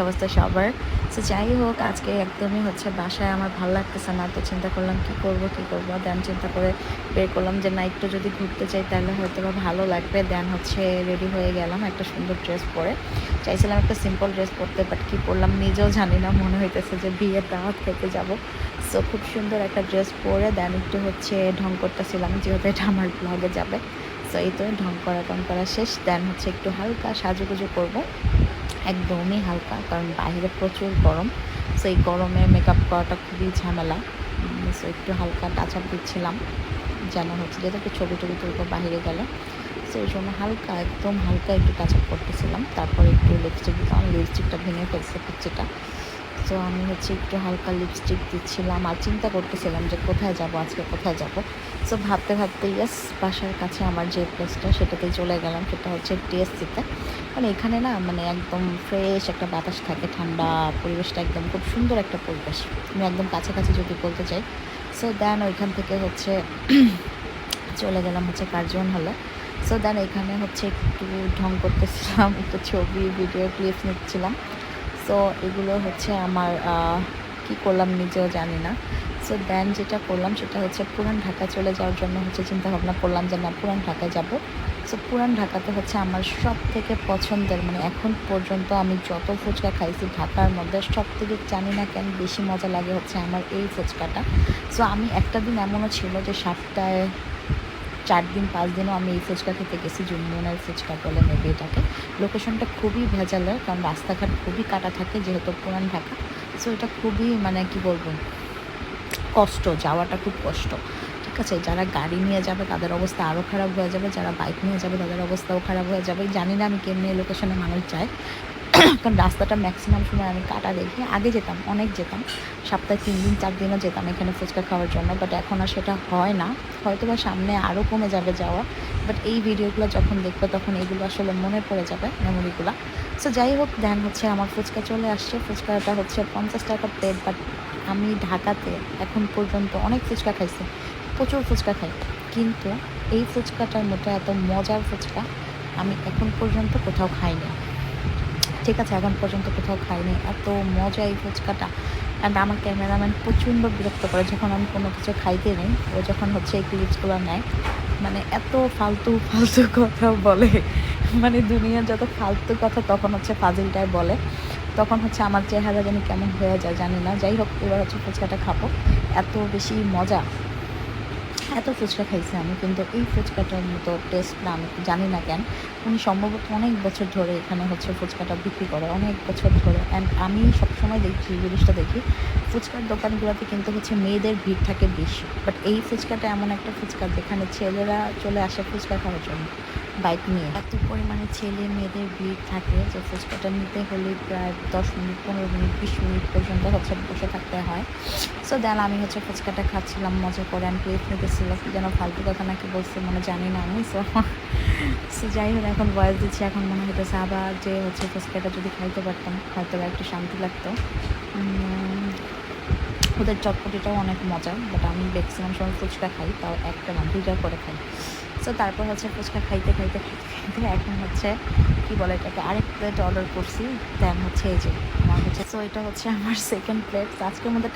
অবস্থা সবার। সো যাই হোক, আজকে একদমই হচ্ছে বাসায় আমার ভালো লাগতেছে না, তো চিন্তা করলাম কী করবো। দেন চিন্তা করে বের করলাম যে না, একটু যদি ঘুরতে চাই তাহলে হয়তো বা ভালো লাগবে। দেন হচ্ছে রেডি হয়ে গেলাম একটা সুন্দর ড্রেস পরে। চাইছিলাম একটা সিম্পল ড্রেস পরতে, বাট কী পরলাম নিজেও জানি না, মনে হইতেছে যে বিয়ের দাওয়াত খেতে যাব। সো খুব সুন্দর একটা ড্রেস পরে দেন একটু হচ্ছে ঢং করতেছিলাম, যেহেতু এটা আমার ব্লগে যাবে। সো এই তো ঢং করা শেষ। দেন হচ্ছে একটু হালকা সাজুগুজু করবো, একদমই হালকা, কারণ বাইরে প্রচুর গরম। সো এই গরমে মেকআপ করাটা খুবই ঝামেলা। সো একটু হালকা টাচ আপ দিচ্ছিলাম, যেন হচ্ছে যেহেতু একটু ছবি টবি তুলবো বাইরে গেলে। সো এই জন্য হালকা, একদম হালকা একটু টাচ আপ করতেছিলাম। তারপরে একটু লিপস্টিক দিতাম, লিপস্টিকটা ভেঙে ফেলছে কুচিটা। সো আমি হচ্ছে একটু হালকা লিপস্টিক দিচ্ছিলাম আর চিন্তা করতেছিলাম যে কোথায় যাব, আজকে কোথায় যাব। সো ভাবতে ইয়াস, বাসার কাছে আমার যে প্লেসটা সেটাতেই চলে গেলাম, সেটা হচ্ছে টিএসসিতে। মানে এখানে না, মানে একদম ফ্রেশ একটা বাতাস থাকে, ঠান্ডা পরিবেশটা, একদম খুব সুন্দর একটা পরিবেশ। আমি একদম কাছাকাছি যদি বলতে চাই। সো দেন ওইখান থেকে হচ্ছে চলে গেলাম হচ্ছে কার্জন হলে। সো দেন এখানে হচ্ছে একটু ঢং করতেছিলাম, একটু ছবি ভিডিও ক্লিপস নিচ্ছিলাম। সো এগুলো হচ্ছে আমার কি করলাম নিজেও জানি না। সো দেন যেটা করলাম সেটা হচ্ছে পুরান ঢাকা চলে যাওয়ার জন্য হচ্ছে চিন্তা ভাবনা করলাম যে না, পুরান ঢাকায় যাব। সো পুরান ঢাকাতে হচ্ছে আমার সব থেকে পছন্দের, মানে এখন পর্যন্ত আমি যত ফুচকা খাইছি ঢাকার মধ্যে, সব থেকে জানি না কেন বেশি মজা লাগে হচ্ছে আমার এই ফুচকাটা। সো আমি একটা দিন এমনও ছিল যে 7টায় 4 দিন 5 দিনও আমি এই ফুচকা খেতে গেছি, যমুনার ফুচকা বলে মেবি এটাকে। লোকেশনটা খুবই ভেজালের, কারণ রাস্তাঘাট খুবই কাটা থাকে যেহেতু পুরান ঢাকা। সো এটা খুবই, মানে কি বলবো, কষ্ট, যাওয়াটা খুব কষ্ট। ঠিক আছে, যারা গাড়ি নিয়ে যাবে তাদের অবস্থা আরও খারাপ হয়ে যাবে, যারা বাইক নিয়ে যাবে তাদের অবস্থাও খারাপ হয়ে যাবে। জানি না আমি কেমনি এই লোকেশনে মানুষ যায়, কারণ রাস্তাটা ম্যাক্সিমাম সময় আমি কাটা দেখি। আগে যেতাম, অনেক যেতাম, সপ্তাহে 3 দিন 4 দিনও যেতাম এখানে ফুচকা খাওয়ার জন্য, বাট এখন আর সেটা হয় না। হয়তো বা সামনে আরও কমে যাবে যাওয়া, বাট এই ভিডিওগুলো যখন দেখবে তখন এগুলো আসলে মনে পড়ে যাবে, মেমোরিগুলো। সো যাই হোক, দেন হচ্ছে আমার ফুচকা চলে আসছে। ফুচকাটা হচ্ছে 50 টাকা প্লেট, বাট আমি ঢাকাতে এখন পর্যন্ত অনেক ফুচকা খাইছি, প্রচুর ফুচকা খাই, কিন্তু এই ফুচকাটার মতো এত মজার ফুচকা আমি এখন পর্যন্ত কোথাও খাইনি। ঠিক আছে, এখন পর্যন্ত কোথাও খাইনি, এত মজা এই ফুচকাটা। অ্যান্ড আমার ক্যামেরাম্যান প্রচণ্ড বিরক্ত করে যখন আমি কোনো কিছু খাইতে নেই, ও যখন হচ্ছে এই ক্লিপসগুলো নেয়, মানে এত ফালতু ফালতু কথা বলে, মানে দুনিয়ার যত ফালতু কথা তখন হচ্ছে ফাজিলটাই বলে। তখন হচ্ছে আমার চেহারা যেন কেমন হয়ে যায় জানি না। যাই হোক, এবার হচ্ছে ফুচকাটা খাবো, এত বেশি মজা। এত ফুচকা খাইছি আমি, কিন্তু এই ফুচকাটার মতো টেস্ট না আমি জানি না কেন। উনি সম্ভবত অনেক বছর ধরে এখানে হচ্ছে ফুচকাটা বিক্রি করে, অনেক বছর ধরে। অ্যান্ড আমি সবসময় দেখি, জিনিসটা দেখি, ফুচকার দোকানগুলোতে কিন্তু হচ্ছে মেয়েদের ভিড় থাকে বেশি, বাট এই ফুচকাটা এমন একটা ফুচকা যেখানে ছেলেরা চলে আসে ফুচকা খাওয়ার জন্য বাইক নিয়ে। এত পরিমাণে ছেলে মেয়েদের ভিড় থাকে যে ফুচকাটা নিতে হলে প্রায় 10 মিনিট 15 মিনিট 20 মিনিট পর্যন্ত হচ্ছে বসে থাকতে হয়। সো দেন আমি হচ্ছে ফুচকাটা খাচ্ছিলাম মজা করে, আমি প্লেট নিতেছিল, যেন ফালতু কথা নাকি বলছে মানে জানি না আমি। সো যাই হোক, এখন বয়স দিচ্ছি, এখন মনে হইতেছে আবার যে হচ্ছে ফুচকাটা যদি খাইতে পারতাম হয়তো একটু শান্তি লাগতো। ওদের চটপটিটাও অনেক মজা, বাট আমি ম্যাক্সিমাম সময় ফুচকা খাই, তাও একটা না 2টা করে খাই। সো তারপর হচ্ছে ফুচকা খাইতে এখন হচ্ছে কি বলে এটাকে, আরেক প্লেট অর্ডার করছি। দেন হচ্ছে এই যে আমার হচ্ছে, সো এটা হচ্ছে আমার সেকেন্ড প্লেট আজকের মধ্যে।